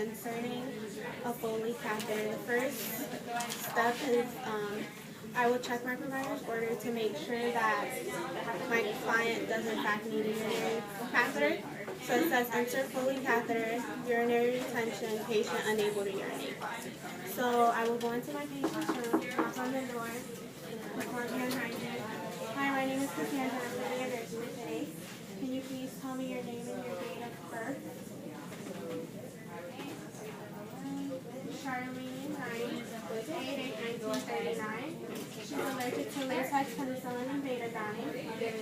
inserting a Foley catheter. The first step is I will check my provider's order to make sure that my client does in fact need a urinary catheter. So it says insert Foley catheter, urinary retention, patient unable to urinate. So I will go into my patient's room, knock on the door, perform hand hygiene. Hi, my name is Catheter. I'm going to be your nurse today. Can you please tell me your name and your date of birth? Charlene, 8/8/1939. She's allergic to latex, penicillin, and betadine.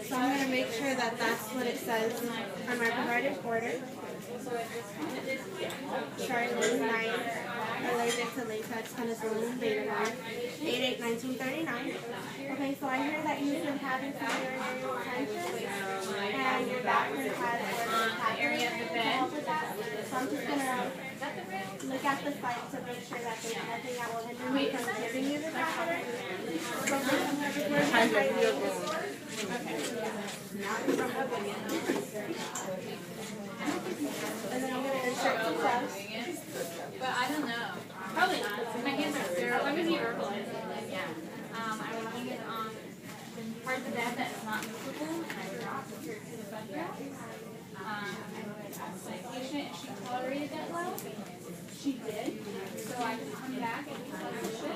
So I'm going to make sure that that's what it says on my provider's order. Charlene, 9, allergic to latex, penicillin, and betadine. 8/8/1939. Okay, so I hear that you've been having some urinary retention, and your doctor has ordered a area of the bed. So I'm just going to look at the site to make sure that there's nothing that will hinder me from giving you the catheter. So first I'm going to record my hygiene. And then I'm going to insert some gloves. But I don't know. Probably not. My hands are sterile. I'm going to be herbalized. Yeah. I'm working it on the part of the bed that is not movable, and I forgot to put it to the bed rail. I would ask the patient if she tolerated that well. She did. So I can come back and flush it for 3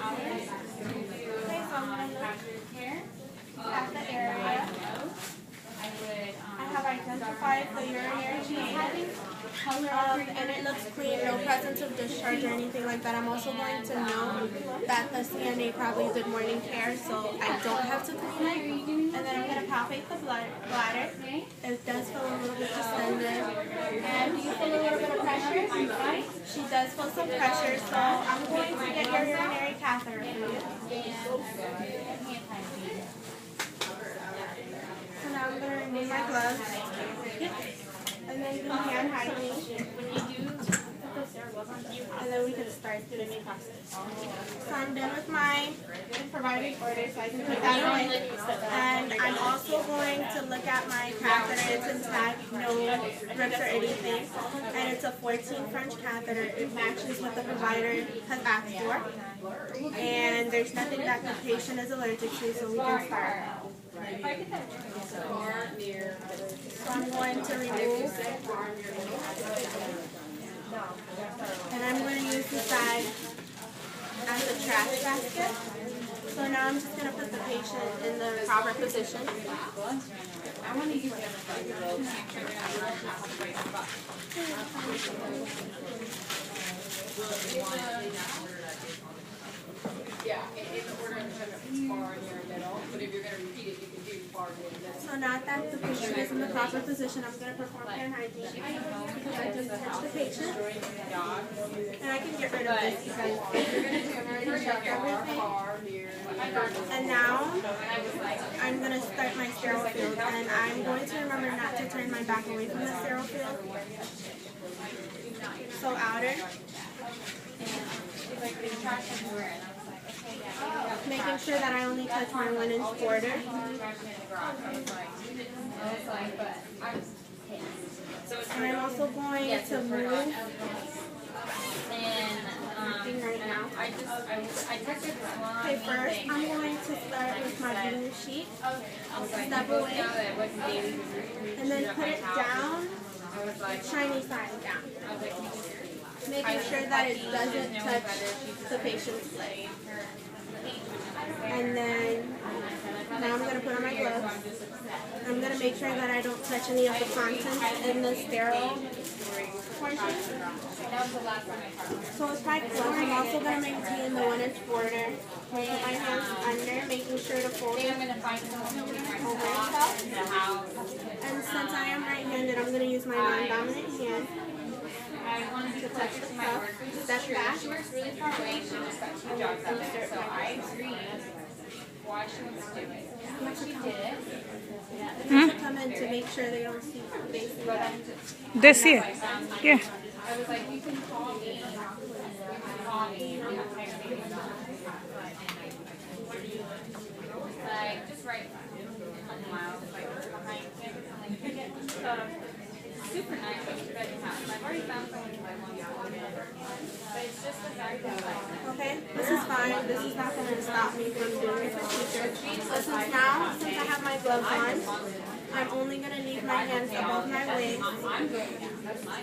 hours. Okay, so I'm going to Catheter care. at the area. I have identified the urinary she's having, and it looks clean, no presence of discharge or anything like that. I'm also going to note that the CNA probably did morning care, so I don't have to clean it. And then I'm going to palpate the bladder. It does feel a little bit distended. And do you feel a little bit of pressure? She does feel some pressure, so I'm going to get your urinary catheter for you. So now I'm going to remove my gloves. And then do hand hygiene. And then we can start doing the process. So I'm done with my provided order, so I can put that away. And I'm also going to look at my catheter. It's intact, no rips or anything. And it's a 14 French catheter. It matches what the provider has asked for. And there's nothing that the patient is allergic to, so we can start. So I'm going to remove, and I'm going to use this bag as a trash basket. So now I'm just going to put the patient in the proper position. I want to use the other side to make sure we're not yeah, in order to check up far near middle, but if you're going to repeat it, you can do far near middle. So now that the patient is in the proper position, I'm going to perform hand hygiene because I just touched the patient. And I can get rid of this because you're going to check everything. And now I'm going to start my sterile field, and I'm going to remember not to turn my back away from the sterile field. So outer. Making sure that I only touch my 1-inch border. And I'm also going to move right now. Okay, first I'm going to start with my blue sheet. Step away. And then put it down, shiny side down. Making sure that it doesn't touch the patient's leg. And then now I'm going to put on my gloves. I'm going to make sure that I don't touch any of the contents in the sterile portion. So with my gloves, I'm also going to maintain the 1-inch border. Put my hands under, making sure to fold it over itself. And since I am right-handed, I'm going to use my non-dominant hand to touch the cuff, step back. She works really far away. She just got 2 jobs out there, so I agree why she wants to do it. She did it. Come in to make sure they don't see They see it. Yeah. I was like, you can call me. Like, just right in miles, like behind campus, and like, super nice. Okay, this is fine. This is not going to stop me from doing the procedure. But since I have my gloves on, I'm only going to leave my hands above my waist.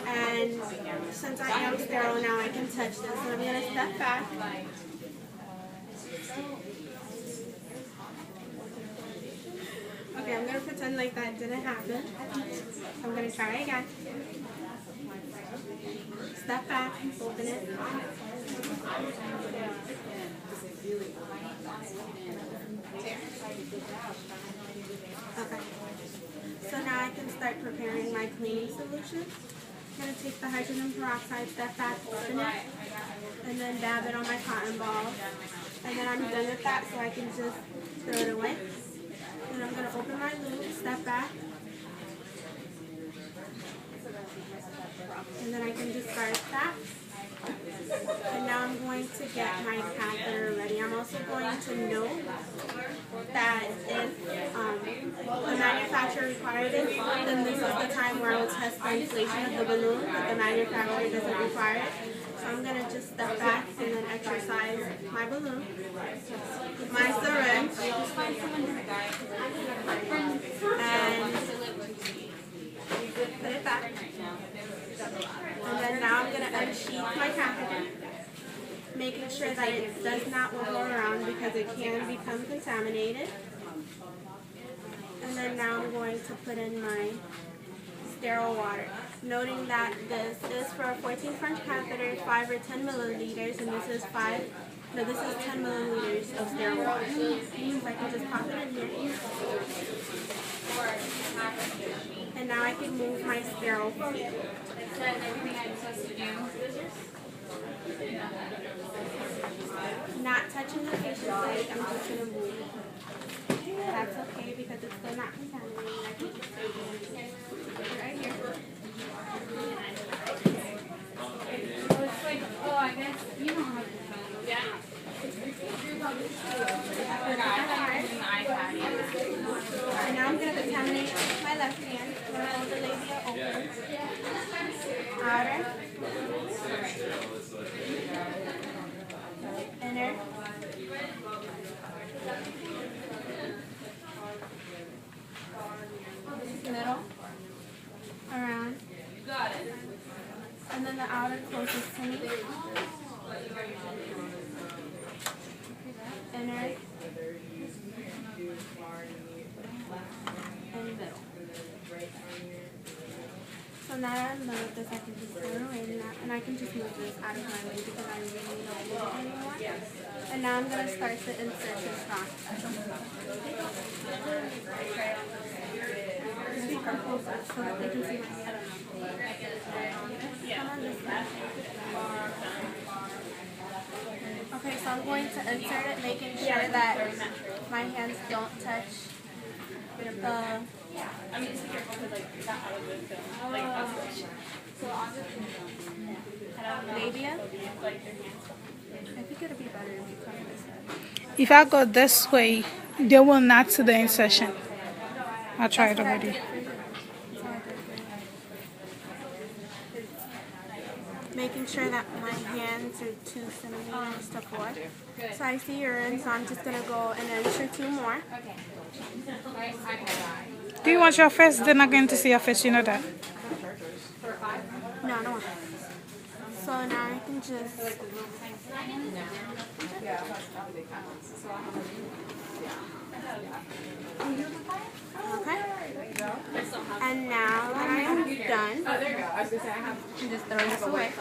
And since I am sterile now, I can touch this. So I'm going to step back. Okay, I'm going to pretend like that didn't happen. I'm going to try again. Step back, open it. Okay. So now I can start preparing my cleaning solution. I'm going to take the hydrogen peroxide, step back, open it, and then dab it on my cotton ball. And then I'm done with that, so I can just throw it away. Then I'm going to open my loop, step back, and then I can discard that. And now I'm going to get my catheter ready. I'm also going to note that if the manufacturer requires it, then this is the time where I will test the inflation of the balloon, but the manufacturer doesn't require it. So I'm going to just step back and then exercise my balloon, my syringe, and put it back. And then now I'm going to unsheath my catheter, making sure that it does not wiggle around because it can become contaminated. And then now I'm going to put in my sterile water, noting that this is for a 14 French catheter, 5 or 10 milliliters, and this is 10 milliliters of sterile water. So I can just pop it in here. And now I can move my sterile feet. Not touching the patient's leg, I'm just going to move it. That's okay because it's still not contaminated. I can just put it right here. So it's like, oh, I guess you don't have to phone. Yeah. And now I'm going to contaminate my left hand. I'm going to hold the labia open. Outer. Inner. Middle. Around. And then the outer closest to me. Inner. And middle. So now that I'm done with this, I can just throw it away and I can just move this out of my way because I really don't need it anymore. And now I'm going to start the insertion process. Just be closer so that they can see my head. Come on this side. Okay, so I'm going to insert it, making sure that my hands don't touch the labia. I think it'll be better if you come this way. If I go this way, they will not see the insertion. I tried already. Making sure that my hands are 2 centimeters to 4. So I see you're in, so I'm just going to go and insert 2 more. Do you want your face? They're not going to see your face, you know that. No, I don't want that. So now I can just... Okay. And now that I am done, just throw this away.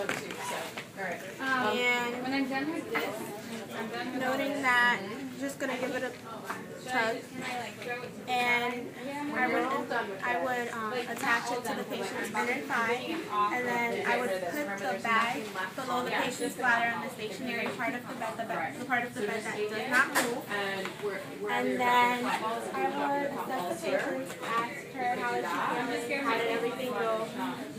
And when I'm done with this, noting that I'm just going to give it a tug, and I would attach it to the patient's inner thigh, and then I would put the bag below the patient's bladder on the stationary part of the bed, the part of the bed that does not move, and then I would assess the patient, ask her how is she feeling, how did everything go,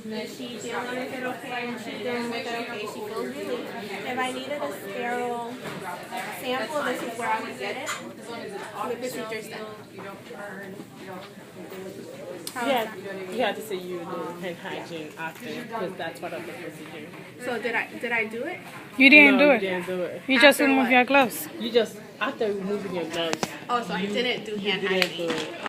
Is she dealing with it okay? And she's dealing with it okay. She feels relief. If I needed a sterile sample, this is where I would get it. The procedure's done. Yeah, you have to say you do hand hygiene after because that's part of the procedure. So did I do it? You didn't do You it. didn't do it. You just After remove what? your gloves. You just after removing your gloves. Oh, so I didn't do hand You didn't hygiene. do it.